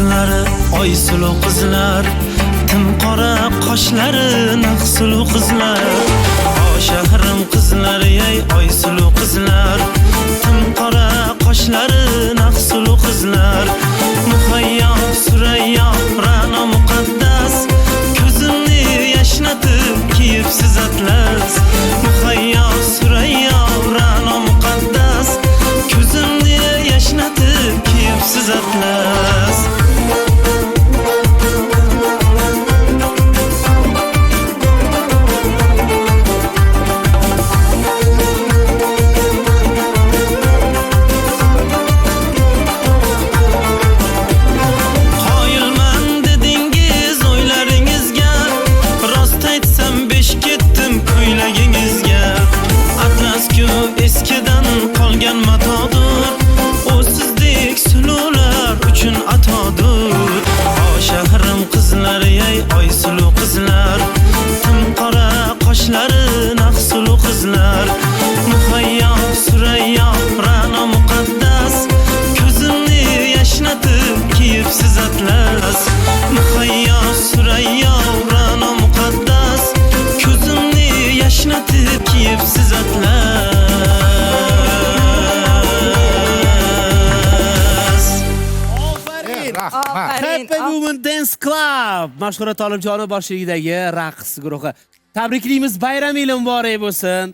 qizlari, oy suluv qizlar, tim qora qoshlari, naq suluv qizlar. O shahrim qizlari, ey oy suluv qizlar, tim qora qoshlari, naq suluv qizlar. Muhayyo, Surayyo, Ra'no muqaddas, ko'zimni yashnatib kiyibsiz atlas. Muhayyo, Surayyo, Ra'no muqaddas, ko'zimni yashnatib kiyibsiz atlas. Eskidan qolgan matodur, o sizdek suluvlar uchun atodur. O shahrim qizlari, ey oy suluv qizlar, tim qora qoshlari, naq suluv qizlar. Muhayyo, Surayyo, Ra'no muqaddas, ko'zimni yashnatib kiyibsiz atlas. Muhayyo, Surayyo, Ra'no muqaddas, ko'zimni yashnatib kiyibsiz atlas. Happy Women Dance Club mashhur Tolibjonov boshchiligidagi raqs guruhi. Tabriklaymiz, bayramingiz muborak bo'lsin.